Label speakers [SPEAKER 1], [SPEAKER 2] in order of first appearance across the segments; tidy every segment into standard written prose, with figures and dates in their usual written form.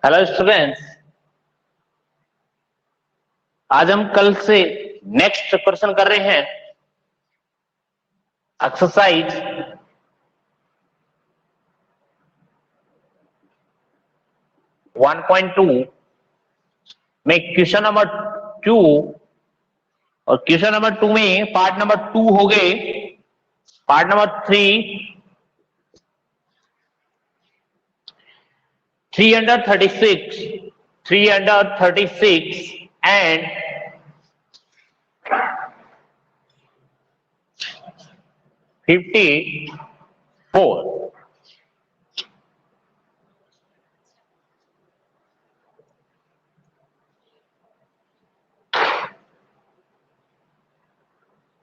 [SPEAKER 1] Hello students, आज हम कल से नेक्स्ट क्वेश्चन कर रहे हैं। एक्सरसाइज 1.2 में क्वेश्चन नंबर 2 और क्वेश्चन नंबर 2 में पार्ट नंबर 2 हो गए। Part number 336 and 54।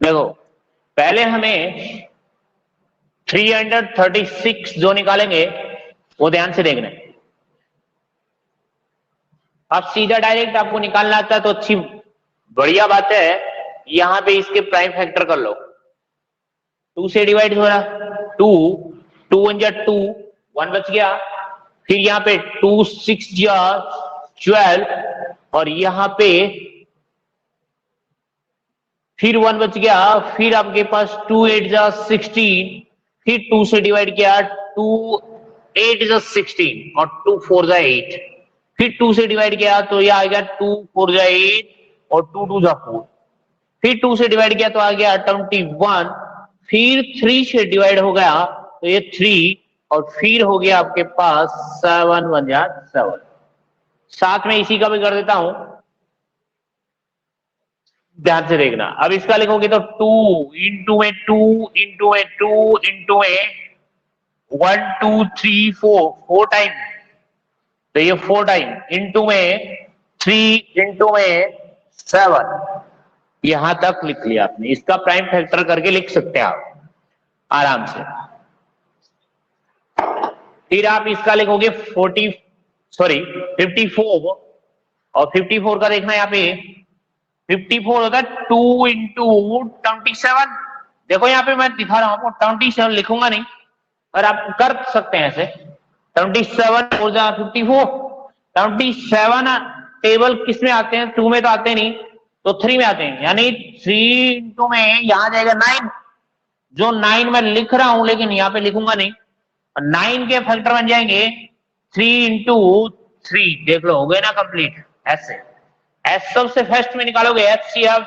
[SPEAKER 1] देखो, पहले हमें 336 जो निकालेंगे वो ध्यान से देखना है। अब सीधा डायरेक्ट आपको निकालना आता है तो अच्छी बढ़िया बात है। यहां पे इसके प्राइम फैक्टर कर लो। 2 से डिवाइड हो रहा, 2 2 1 जा 2, 1 बच गया। फिर यहाँ पे 2 6 जा 12 और यहाँ पे फिर 1 बच गया। फिर आपके पास 2 8 जा 16, फिर 2 से डिवाइड किया, 2 8 जा 16 और 2 4 जा 8। फिर 2 से डिवाइड किया तो ये आ गया 2 4 जा 8 और 2 2 जा 4। फिर 2 से डिवाइड किया तो आ गया 21। फिर 3 से डिवाइड हो गया तो ये 3 और फिर हो गया आपके पास 7 1 जा 7। साथ में इसी का भी कर देता हूं, ध्यान से देखना। अब इसका लिखोगे तो 2 इंटू में 2 इंटू में 2 इंटू में 1 2 3 4 टाइम, तो ये 4 टाइम इंटू में 3 इंटू में 7। यहां तक लिख लिया आपने। इसका प्राइम फैक्टर करके लिख सकते हैं आप आराम से। फिर आप इसका लिखोगे 54 और 54 का देखना यहाँ पे 54 होता है 2 इंटू 27। देखो यहाँ पे मैं दिखा रहा हूं, 27 लिखूंगा नहीं और आप कर सकते हैं ऐसे। 27 और 54, 27 टेबल किस में आते हैं? 2 में तो आते नहीं, तो 3 में आते हैं। यानी 3 इंटू में यहां जाएगा 9। जो 9 में लिख रहा हूं लेकिन यहाँ पे लिखूंगा नहीं। 9 के फैक्टर बन जाएंगे 3 इंटू 3। देख लो, हो गए ना कंप्लीट। ऐसे एस सबसे फर्स्ट में निकालोगे एचसीएफ,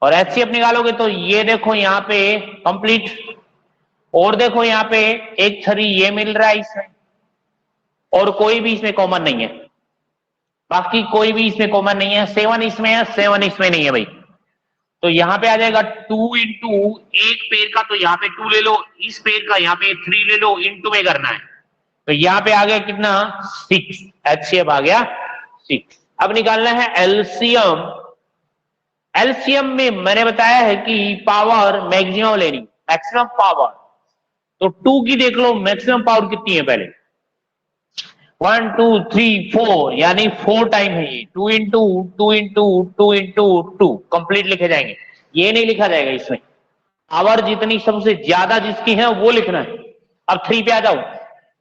[SPEAKER 1] और एचसीएफ निकालोगे तो ये देखो यहाँ पे कंप्लीट। और देखो यहाँ पे एक 3 ये मिल रहा है इसमें, और कोई भी इसमें कॉमन नहीं है। बाकी कोई भी इसमें कॉमन नहीं है। 7 इसमें है, 7 इसमें नहीं है भाई। तो यहाँ पे आ जाएगा 2 इंटू एक पेड़ का, तो यहाँ पे 2 ले लो। इस पेड़ का यहाँ पे 3 ले लो, इंटू में करना है। तो यहाँ पे आ गया कितना? 6। एचसीएफ आ गया 6। अब निकालना है एलसीएम। एलसीएम में मैंने बताया है कि पावर मैक्सिमम लेनी, मैक्सिमम पावर। तो 2 की देख लो मैक्सिमम पावर कितनी है पहले। 1 2 3 4, यानी 4 टाइम है ये। 2 इंटू 2 इंटू 2 इंटू 2 कंप्लीट लिखे जाएंगे। ये नहीं लिखा जाएगा इसमें। पावर जितनी सबसे ज्यादा जिसकी है वो लिखना है। अब 3 पे आ जाओ।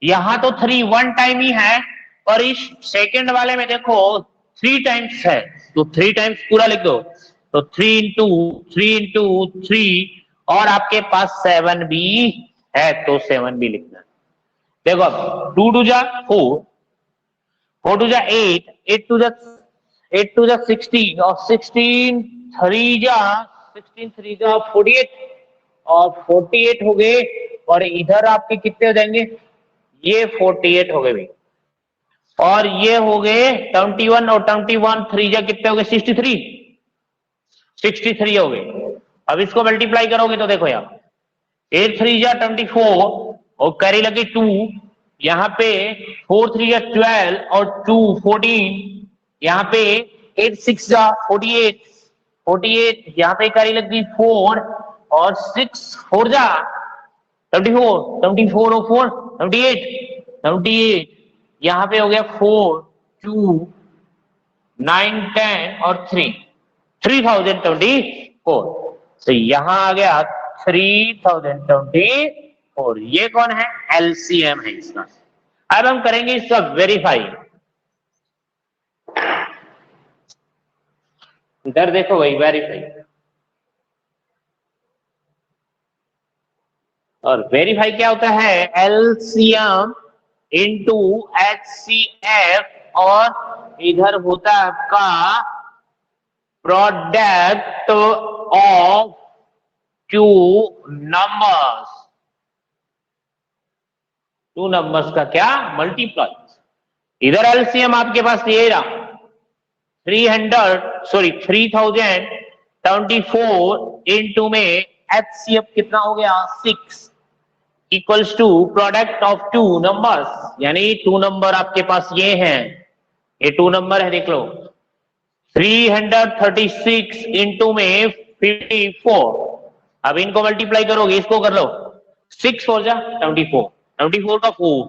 [SPEAKER 1] यहां तो 3 1 टाइम ही है, और इस सेकंड वाले में देखो 3 टाइम्स है, तो 3 टाइम्स पूरा लिख दो। तो 3 इंटू 3 और आपके पास 7 भी है तो 7 भी लिखना है। देखो अब 2 2 जा 4, 4 2 जा 8, 8 2 जा 16 और 16 3 जा 48 और 48 हो गए। और इधर आपके कितने हो जाएंगे? ये 48 हो गए भाई। और ये हो गए 21 और 21 3 जा कितने हो गए? 63 हो गए। अब इसको मल्टीप्लाई करोगे तो देखो यार 8 3 जा 24 और कैरी लगी 2। यहाँ पे 4 3 जा 12 और 2 14। यहाँ पे 8 6 जा 48 यहाँ पे कैरी लगी 4 और 6 4 जा 24 और 4 78। यहाँ पे हो गया 4 2 9 10 और 3 3024। तो यहां आ गया 3024। ये कौन है? एलसीएम है इसका। अब हम करेंगे इसका वेरीफाई। इधर देखो भाई, वेरीफाई। और वेरीफाई क्या होता है? एलसीएम इंटू एचसीएफ, और इधर होता है आपका product of two numbers. Two numbers का क्या? मल्टीप्लाई। इधर एलसीएम आपके पास ये रहा 3024 इंटू में एचसीएफ कितना हो गया? 6 equals to product of two numbers, यानी टू नंबर आपके पास ये हैं, ये टू नंबर है, देख लो। 336 इंटू में 54। अब इनको मल्टीप्लाई करोगे, इसको कर लो 6 4 जा 24, 24 का 4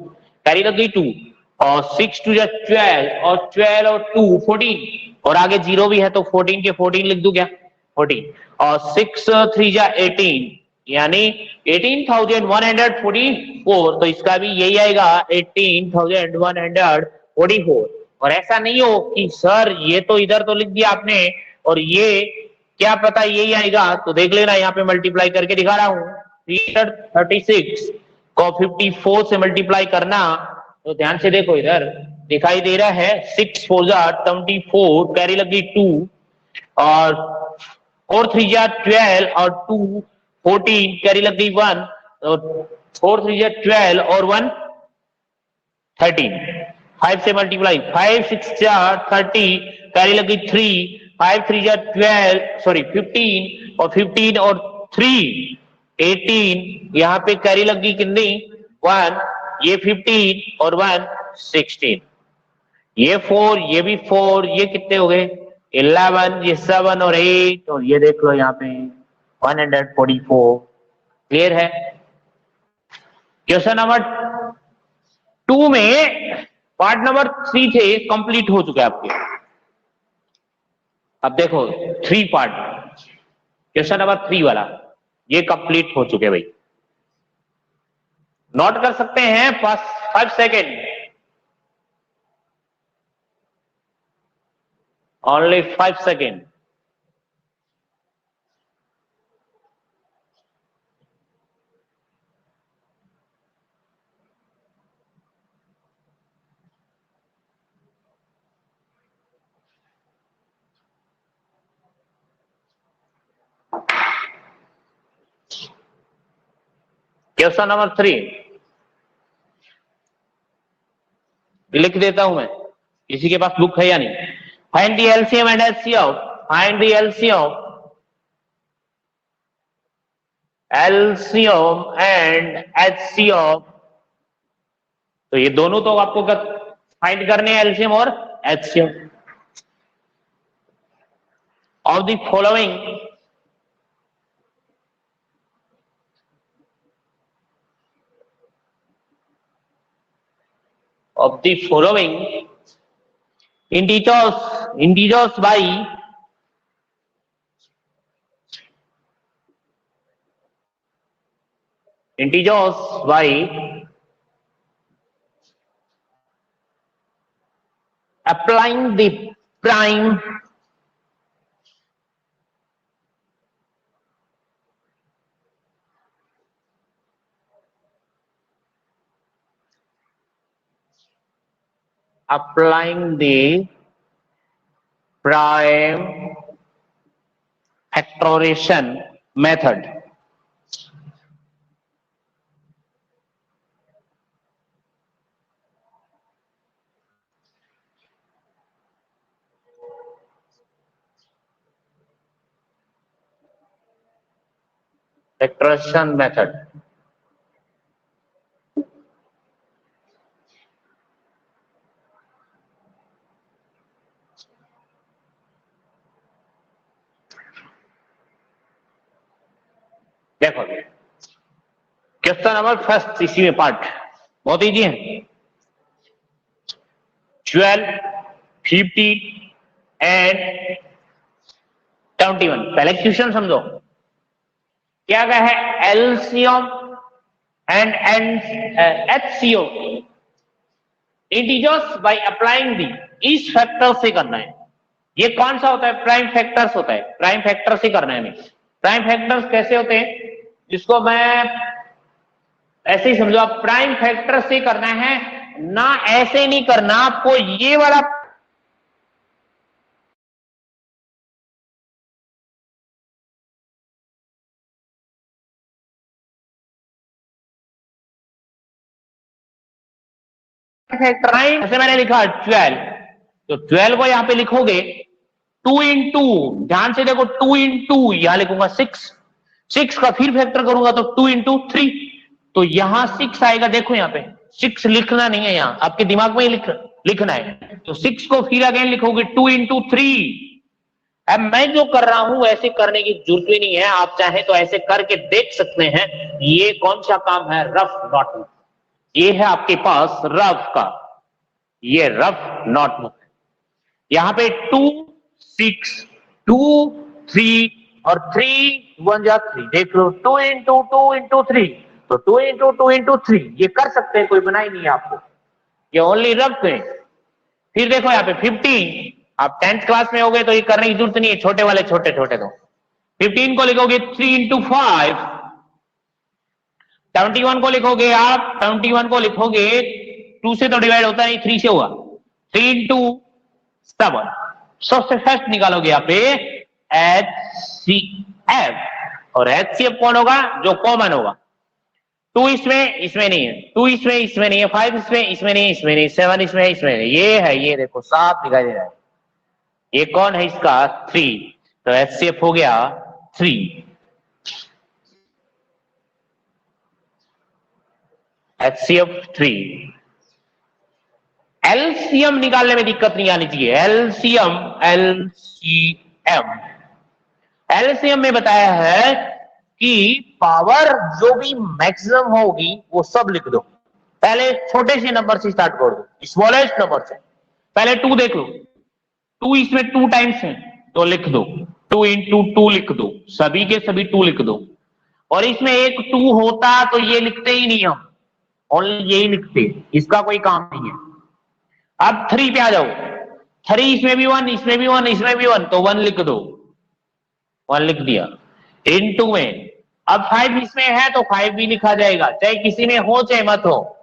[SPEAKER 1] कैरी लग गई 2, और 6 2 जा 12, और 12 और 2 14, और आगे 0 भी है तो 14 के 14 लिख दूं क्या? 14, और 6 3 जा 18, यानी 18,144। तो इसका भी यही आएगा 18,144। और ऐसा नहीं हो कि सर ये तो इधर तो लिख दिया आपने और ये क्या पता यही आएगा, तो देख लेना, यहाँ पे मल्टीप्लाई करके दिखा रहा हूं। 336 को 54 से मल्टीप्लाई करना, तो ध्यान से देखो, इधर दिखाई दे रहा है 6 4 जा 24, कैरी लगी 2, और 4 3 जा 12, और 2 14, कैरी लग गई 1, तो 4 3 जा 12 और 1 13। 5 से मल्टीप्लाई, 5 6 जा 30, कैरी लग गई 3, 5 3 जा 12, सॉरी 15, और 15 और 3 18, यहाँ पे कैरी लग गई कितनी? 1, ये 15 और 1 16, ये 4, ये भी 4, ये कितने हो गए? 11, ये 7 और 8, और ये देख लो यहाँ पे 144। क्लियर है? क्वेश्चन नंबर 2 में पार्ट नंबर 3 थे, कंप्लीट हो चुके आपके। अब देखो 3 पार्ट, क्वेश्चन नंबर 3 वाला ये कंप्लीट हो चुके भाई। नोट कर सकते हैं 5 second, only 5 second. Question number 3 लिख देता हूं मैं, किसी के पास बुक है या नहीं? Find the LCM and HCF, find the LCM and HCF. तो ये दोनों तो आपको फाइंड करने हैं, एलसीएम और HCF of the following integers by applying the prime factorization method. Factorization method. देखो क्वेश्चन नंबर फर्स्ट, इसी में पार्ट बहुत इजी है। 12, 50 एंड 21। पहले क्वेश्चन समझो, क्या क्या है? LCM and HCF. Integers by applying the, इस फैक्टर से करना है। ये कौन सा होता है? प्राइम फैक्टर्स होता है, प्राइम फैक्टर से करना है हमें। प्राइम फैक्टर्स कैसे होते हैं, जिसको मैं ऐसे ही समझो, आप प्राइम फैक्टर से करना है ना, ऐसे नहीं करना आपको। ये वाला फैक्टर जैसे मैंने लिखा 12, तो 12 को यहां पे लिखोगे 2 इंटू, ध्यान से देखो, 2 इंटू यहां लिखूंगा 6, 6 का फिर फैक्टर करूंगा तो 2 इंटू 3, तो यहां 6 आएगा। देखो यहाँ पे 6 लिखना नहीं है, यहां आपके दिमाग में ही लिखना है। तो 6 को फिर अगेन लिखोगे 2 इंटू 3। अब मैं जो कर रहा हूं ऐसे करने की जरूरत ही नहीं है, आप चाहे तो ऐसे करके देख सकते हैं। ये कौन सा काम है? Rough notebook. ये है आपके पास रफ का, ये रफ नोटबुक है। यहां पे 2 6 2 3 और 3 1 जा 3, देख लो 2 इंटू 2 इंटू 3, तो 2 इंटू 2 इंटू 3 ये कर सकते हैं, कोई बनाई नहीं है आपको, ये ओनली रफ में। फिर देखो यहाँ पे 15, आप 10th क्लास में हो गए तो ये करने की जरूरत नहीं है, छोटे वाले छोटे छोटे। तो 15 को लिखोगे 3 इंटू 5, 71 को लिखोगे आप, 71 को लिखोगे 2 से तो डिवाइड होता नहीं, 3 से होगा, 3 इंटू 7। सबसे फर्स्ट निकालोगे यहाँ पे HCF, और HCF कौन होगा? जो कॉमन होगा। 2 इसमें नहीं है, 2 इसमें नहीं है, 5 इसमें नहीं है, इसमें नहीं, 7 इसमें नहीं, ये है, ये देखो साफ दिखाई दे रहा है। ये कौन है इसका? 3, तो HCF हो गया 3। HCF 3। एलसीएम निकालने में दिक्कत नहीं आनी चाहिए। एलसीएम, एलसीएम में बताया है कि पावर जो भी मैक्सिमम होगी वो सब लिख दो। पहले छोटे से नंबर से स्टार्ट कर दो, स्मॉलेस्ट नंबर से। पहले 2 देख लो, 2 इसमें 2 टाइम्स है तो लिख दो, 2 इंटू 2 लिख दो, सभी के सभी 2 लिख दो। और इसमें एक 2 होता तो ये लिखते ही नहीं हम, ओनली यही लिखते, इसका कोई काम नहीं है। अब 3 पे आ जाओ, 3 इसमें भी 1, इसमें भी 1, इसमें भी 1, तो 1 लिख दो, 1 लिख दिया। इनटू में अब 5 इसमें है तो 5 भी लिखा जाएगा, चाहे किसी में हो चाहे मत हो।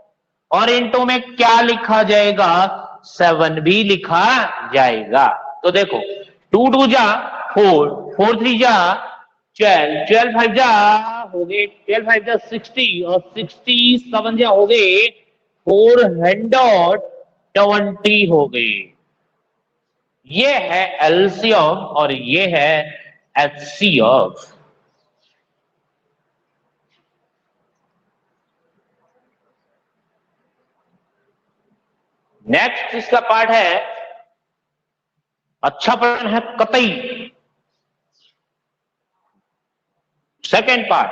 [SPEAKER 1] और इनटू में क्या लिखा जाएगा? 7 भी लिखा जाएगा। तो देखो 2 2 जा 4, 4 3 जा 12, 12 5 जा हो गए, 12 5 जा 60, और 60 7 जा हो गए 420 हो गए। ये है एलसीएम और ये है एचसीएफ। नेक्स्ट इसका पार्ट है, अच्छा प्रश्न है कतई, सेकेंड पार्ट।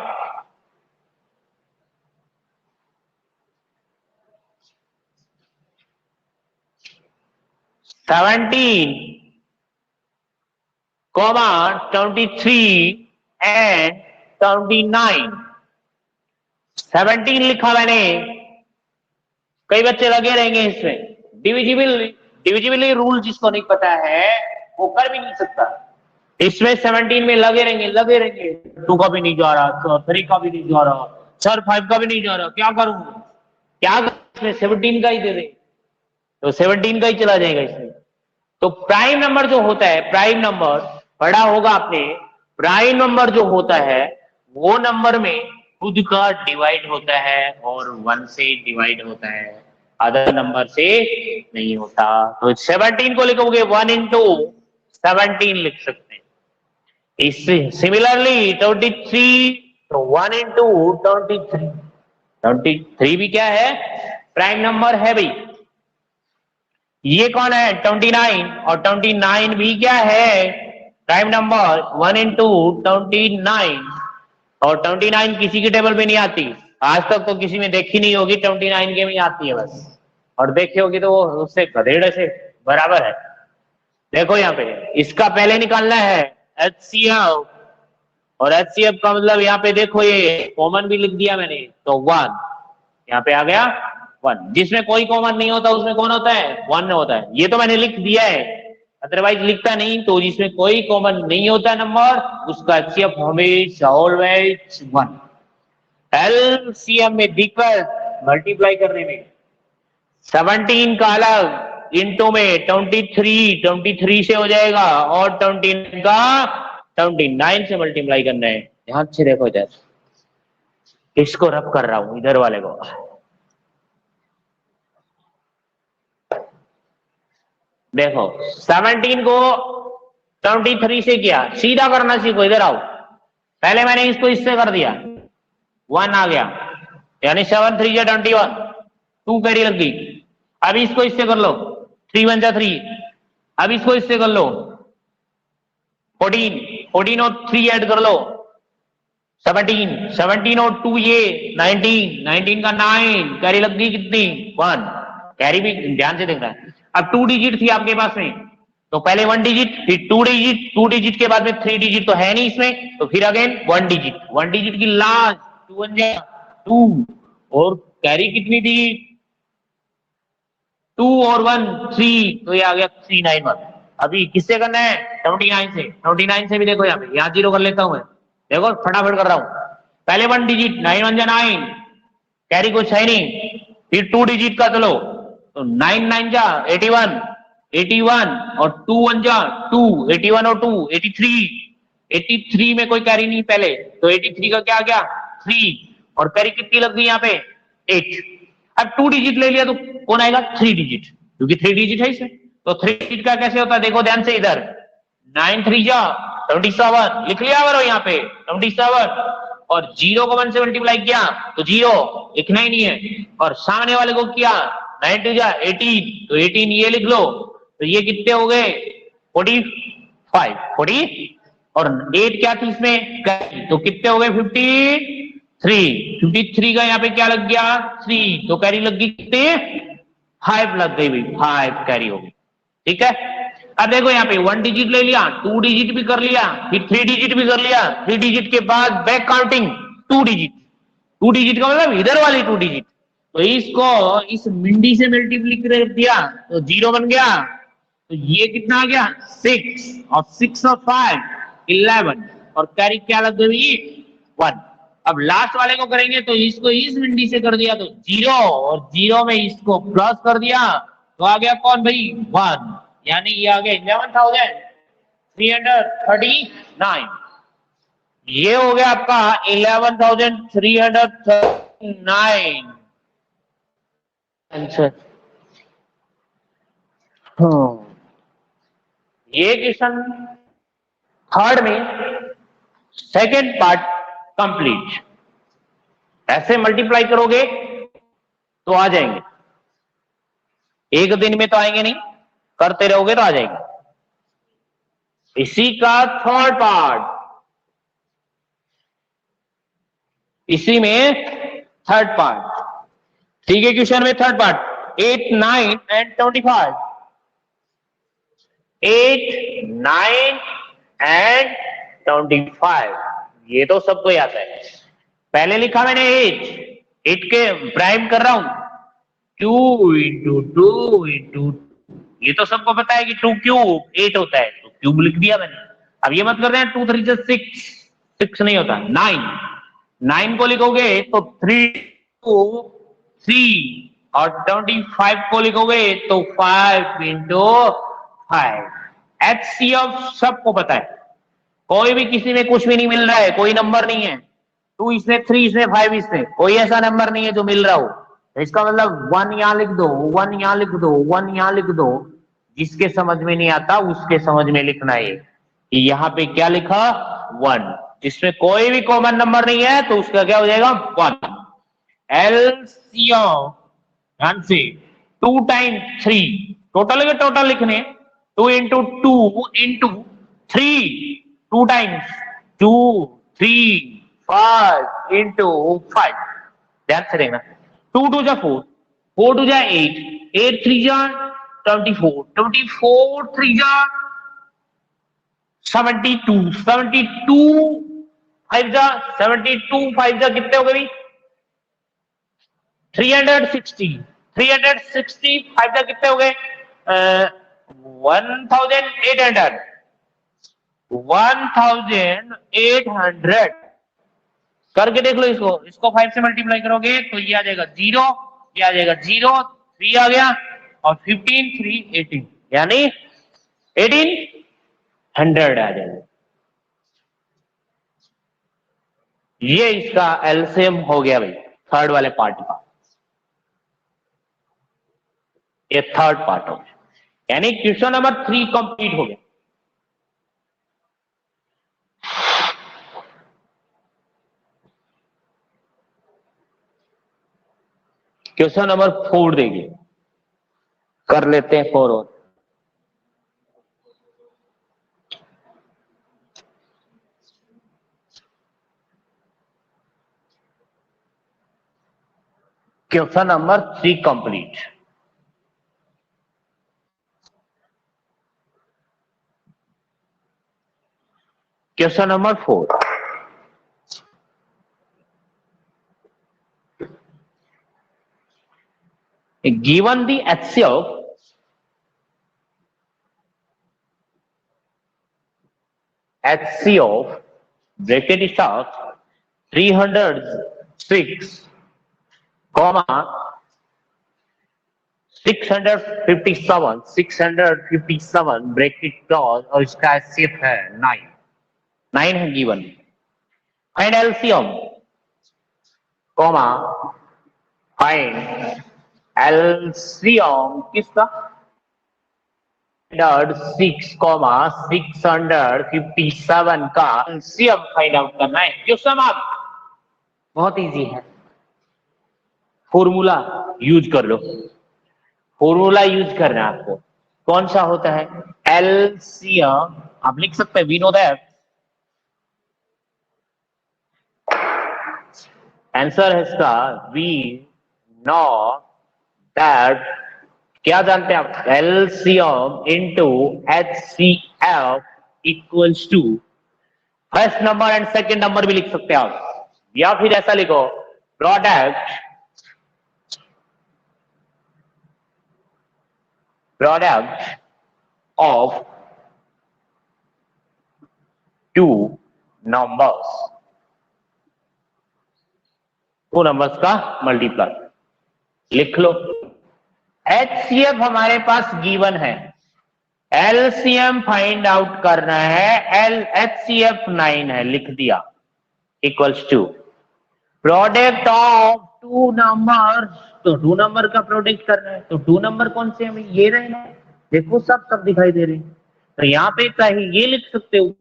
[SPEAKER 1] Seventeen, 23 and 29। 17 लिखा मैंने, कई बच्चे लगे रहेंगे इसमें। डिविजिबल रूल जिसको नहीं पता है वो कर भी नहीं सकता। इसमें 17 में लगे रहेंगे, 2 का भी नहीं जा रहा, 3 का भी नहीं जा रहा, सर 5 का भी नहीं जा रहा, क्या करूं, क्या इसमें 17 का ही दे दे, तो 17 का ही चला जाएगा इसमें। तो प्राइम नंबर जो होता है, प्राइम नंबर पढ़ा होगा आपने, प्राइम नंबर जो होता है वो नंबर में खुद का डिवाइड होता है और 1 से डिवाइड होता है, अदर नंबर से नहीं होता। तो 17 को लिखोगे 1 इंटू 17 लिख सकते हैं। सिमिलरली 23, तो 1 इंटू 23, 23 भी क्या है? प्राइम नंबर है भाई। ये कौन है? 29, और 29 भी क्या है? प्राइम नंबर, 1 इंटू 29, और 29 किसी की टेबल पे नहीं आती, आज तक तो किसी में देखी नहीं होगी, 29 के में आती है बस, और देखी होगी तो वो उससे गधेड़े से बराबर है। देखो यहाँ पे इसका पहले निकालना है HCF, और HCF का मतलब यहाँ पे देखो, ये कॉमन भी लिख दिया मैंने, तो 1 यहाँ पे आ गया, 1। जिसमें कोई कॉमन नहीं होता उसमें कौन होता है? 1 होता है। ये तो मैंने लिख दिया है, अदरवाइज लिखता नहीं। तो जिसमें कोई कॉमन नहीं होता नंबर, उसका एचसीएफ हमेशा ऑलवेज 1। एलसीएम में दिक्कत मल्टीप्लाई करने में, 17 का अलग, इंटू में 23 से हो जाएगा, और 29 का 29 से मल्टीप्लाई करना है। ध्यान से देखो इधर, इसको रब कर रहा हूं, इधर वाले को। देखो 17 को 23 से किया, सीधा करना सीखो। इधर आओ, पहले मैंने इसको इससे कर दिया, 1 आ गया, यानी 7 3 जा 21, 2 कैरी लग गई। अब इसको इससे कर लो, 3 1 जा 3। अब इसको इससे कर लो, 14 और 3 ऐड कर लो, 17 और 2 ये 19 का 9, कैरी लग गई कितनी? 1। कैरी भी ध्यान से देखना है। अब 2 डिजिट थी आपके पास में, तो पहले 1 डिजिट, फिर 2 डिजिट, 2 डिजिट के बाद में 3 डिजिट तो है नहीं इसमें, तो फिर अगेन 1 डिजिट, 1 डिजिट की लास्ट 2 1 जा 2, और कैरी कितनी थी? 2 और 1 3, तो ये आ गया 391। अभी किससे करना है? 79 से। 79 से भी देखो, यहाँ पे यहाँ 0 कर लेता हूं मैं, देखो फटाफट कर रहा हूं। पहले 1 डिजिट, 9 1 जा 9, कैरी कुछ है नहीं, फिर 2 डिजिट का चलो, तो 9 9 जा 81 और 2 1 जा 2, 81 और 2 83 में कोई कैरी नहीं पहले, तो 83 का क्या आ गया? 3, और कैरी कितनी लग गई यहाँ पे? 8। अब 2 डिजिट ले लिया तो कौन आएगा? 3 डिजिट, क्योंकि 3 डिजिट है इसमें। तो 3 डिजिट का कैसे होता है देखो ध्यान से, इधर 9 3 जा 27, लिख लिया करो यहाँ पे 27, और 0 को 1 से मल्टीप्लाई किया तो 0, लिखना ही नहीं है, और सामने वाले को किया 9 2 जा 18, तो 18 ये लिख लो, तो ये कितने हो गए? 45, 40, और 8 क्या थी इसमें? तो कितने हो गए? 53 का यहाँ पे क्या लग गया? 3, तो कैरी लग गई कितने? 5 लग गई भाई, 5 कैरी हो गई। ठीक है, अब देखो यहाँ पे 1 डिजिट ले लिया, 2 डिजिट भी कर लिया, फिर 3 डिजिट भी कर लिया, 3 डिजिट के बाद बैक काउंटिंग 2 डिजिट, 2 डिजिट का मतलब इधर वाली 2 डिजिट, तो इसको इस मिंडी से मल्टीप्लाई कर दिया तो 0 बन गया, तो ये कितना आ गया? 6, और 6 और 5 11, और कैरी क्या लग गई? 1। अब लास्ट वाले को करेंगे तो इसको इस मिंडी से कर दिया तो 0, और 0 में इसको प्लस कर दिया तो आ गया कौन भाई? 1, यानी ये आ गया 11,339। ये हो गया आपका 11,339 आंसर। ये क्वेश्चन थर्ड में सेकेंड पार्ट कंप्लीट। ऐसे मल्टीप्लाई करोगे तो आ जाएंगे, एक दिन में तो आएंगे नहीं, करते रहोगे तो आ जाएंगे। इसी का थर्ड पार्ट, इसी में थर्ड पार्ट। ठीक है, क्वेश्चन में थर्ड पार्ट 8 9 एंड 25, 8 9 एंड 25, ये तो सबको याद है। पहले लिखा मैंने 8 के प्राइम कर रहा हूं, 2 इंटू 2 इंटू, ये तो सबको पता है कि 2 क्यूब 8 होता है, तो क्यूब लिख दिया मैंने। अब ये मत कर रहे हैं 2 3 6 नहीं होता, 9 को लिखोगे तो 3 2 3, और 25 को लिखोगे तो 5 इंटू 5। एचसीएफ सबको पता है, कोई भी किसी में कुछ भी नहीं मिल रहा है, कोई नंबर नहीं है 2 इसमें 3 इसमें 5 इसमें, कोई ऐसा नंबर नहीं है जो मिल रहा हो। तो इसका मतलब 1 यहां लिख दो, 1 यहां लिख दो, 1 यहां लिख दो। जिसके समझ में नहीं आता उसके समझ में लिखना है कि यहाँ पे क्या लिखा? 1। जिसमें कोई भी कॉमन नंबर नहीं है तो उसका क्या हो जाएगा? 1। एलसीएम ध्यान से 2 टाइम्स 3, टोटल के टोटल लिखने, 2 इंटू 2 इंटू 3, 2 टाइम्स 2 3 5 इंटू 5, ध्यान से देखना। 2 2 जा 4, 4 2 जा 8, 8 3 जा 24, 24 3 जा 72, 72 5 जा 72, 5 जा कितने हो गए? 360, 365 तक कितने हो गए? 1800 1800 करके देख लो इसको 5 से मल्टीप्लाई करोगे तो ये आ जाएगा 0, ये आ जाएगा 0, 3 आ गया और 15 3 18 यानी 1800 आ जाएगा। ये इसका एलसीएम हो गया भाई थर्ड वाले पार्ट का। ये थर्ड पार्ट हो गया यानी क्वेश्चन नंबर 3 कंप्लीट हो गया। क्वेश्चन नंबर 4 देखिए, कर लेते हैं 4 और। Question number 3 complete. Question number 4, given the HCF bracket start 306, 657 bracket cross और इसका HCF है 9 है given. Find LCM find LCM किसका? 657 का एलसीएम फाइंड आउट करना है। क्वेश्चन आप बहुत इजी है, फॉर्मूला यूज कर लो। फॉर्मूला यूज करना है आपको। कौन सा होता है? एलसीएम आप लिख सकते हैं, वी नो दैट आंसर है इसका वी नो दैट। क्या जानते हैं आप? LCM into HCF equals to first number and second number भी लिख सकते हैं आप, या फिर ऐसा लिखो प्रोडक्ट of two numbers का मल्टीप्लाई लिख लो। HCF हमारे पास गिवन है, एलसीएम फाइंड आउट करना है, HCF 9 है, लिख दिया, equals to product of two number. तो 2 नंबर का प्रोडक्ट करना है, तो 2 नंबर कौन से हैं? ये रहे ना, देखो सब दिखाई दे रहे हैं। तो यहाँ पे चाहे ये लिख सकते हो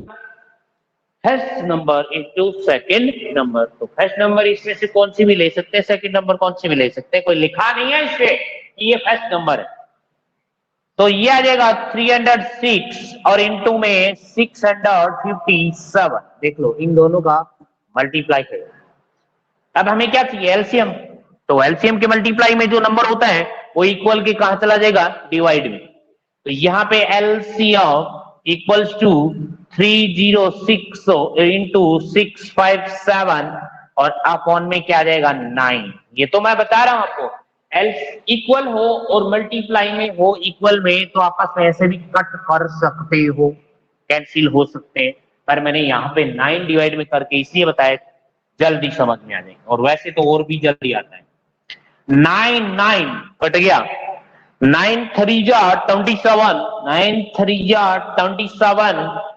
[SPEAKER 1] first number into second number. तो फर्स्ट नंबर इसमें से कौन सी भी ले सकते हैं, सेकंड नंबर कौन सी भी ले सकते हैं, कोई लिखा नहीं है इसमें कि ये फर्स्ट नंबर है। तो ये आ जाएगा 306 और इनटू में 657। देख लो इन दोनों का मल्टीप्लाई करो। अब हमें क्या चाहिए? एलसीएम। तो एलसीएम के मल्टीप्लाई में जो नंबर होता है वो इक्वल के कहां चला जाएगा? डिवाइड में। तो यहाँ पे एलसीएम इक्वल्स टू 306 इंटू 657 और अपॉन में क्या आ जाएगा? 9। ये तो मैं बता रहा हूं आपको, एल इक्वल हो और मल्टीप्लाई में हो इक्वल में तो आपस में ऐसे भी कट कर सकते हो, कैंसिल हो सकते हैं, पर मैंने यहाँ पे 9 डिवाइड में करके इसलिए बताया जल्दी समझ में आ जाएगा, और वैसे तो और भी जल्दी आता है। 9 कट गया, 9 3 जा 27, 9 3 जा 27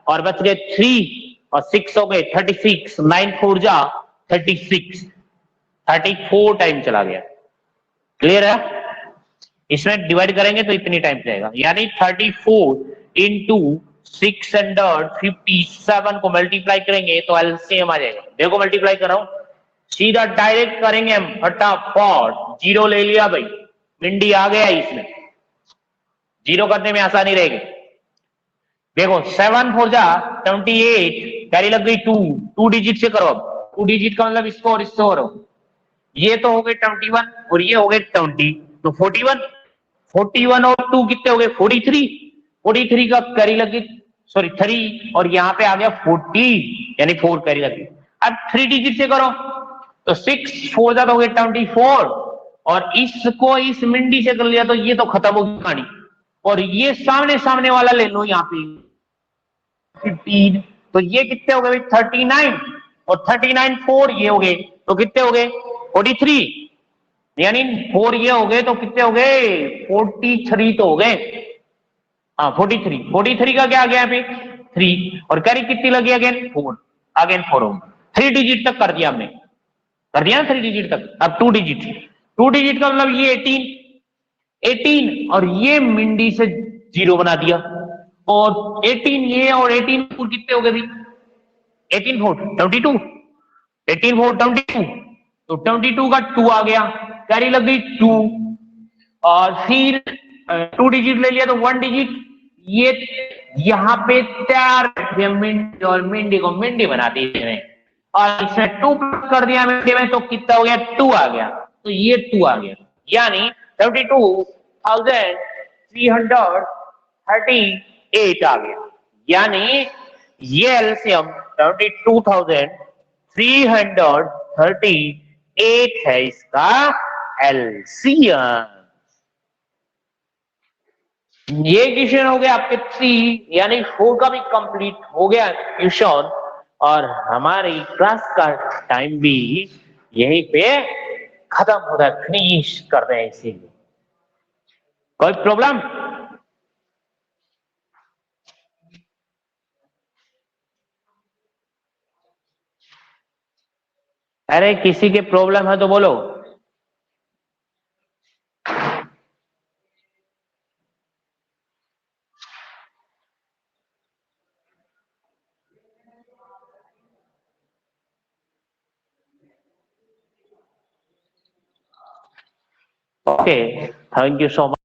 [SPEAKER 1] और बच गए 3 और 6 हो गए 36, 9 4 जा 36, 34 टाइम चला गया। क्लियर है? इसमें डिवाइड करेंगे तो इतनी टाइम जाएगा, यानी 34 इंटू 657 को मल्टीप्लाई करेंगे तो एलसीएम आ जाएगा। देखो मल्टीप्लाई कर रहा हूं, सीधा डायरेक्ट करेंगे हम फटाफट। 0 ले लिया भाई, मिंडी आ गया इसमें, 0 करने में आसानी रहेगी। देखो 7 4 जा 28, कैरी लग गई 2 डिजिट से करो। अब 2 डिजिट का मतलब इसको और इसको करो, ये तो हो गए 21 और ये हो गए 20, तो 41 और 2 कितने हो गए? 43 का कैरी लगी, सॉरी 3 और यहाँ पे आ गया 40 यानी 4 कैरी लगी। अब 3 डिजिट से करो तो 6 4 जा हो गए 24 और इसको इस मिंडी से कर लिया तो ये तो खत्म होगी कहानी। और ये सामने सामने वाला ले लो यहाँ पे 15, तो ये कितने हो गए 39, और 39 4 ये हो गए तो कितने हो गए 43, यानी 4 ये हो गए तो कितने हो गए 43 तो हो गए। हाँ 43 का क्या आ गया यहाँ पे 3, और कैरी कितनी लगी अगेन 4, अगेन 4 हो 3 डिजिट तक कर दिया हमने, कर दिया 3 डिजिट तक। अब 2 डिजिट का मतलब ये 18 और ये मिंडी से 0 बना दिया, और 18 ये और 18 4 कितने हो गए भाई 18 4 22, 18 4 22, तो 22 का 2 आ गया, कैरी लग गई 2, और फिर 2 डिजिट ले लिया तो 1 डिजिट, ये यहाँ पे तैयार मिंडी और मिंडी को मिंडी बना दी और इसमें 2 प्लस कर दिया मिंडी में तो कितना हो गया 2 आ गया, तो ये 2 आ गया, यानी 72,338 आ गया, यानी ये एलसीएम 72,338 है इसका एलसीएम। ये क्वेश्चन हो गया आपके 3, यानी 4 का भी कंप्लीट हो गया क्वेश्चन, और हमारी क्लास का टाइम भी यहीं पे खत्म हो रहा है, फिनिश कर रहे हैं इसीलिए। कोई प्रॉब्लम? अरे किसी के प्रॉब्लम है तो बोलो। Okay, thank you so much.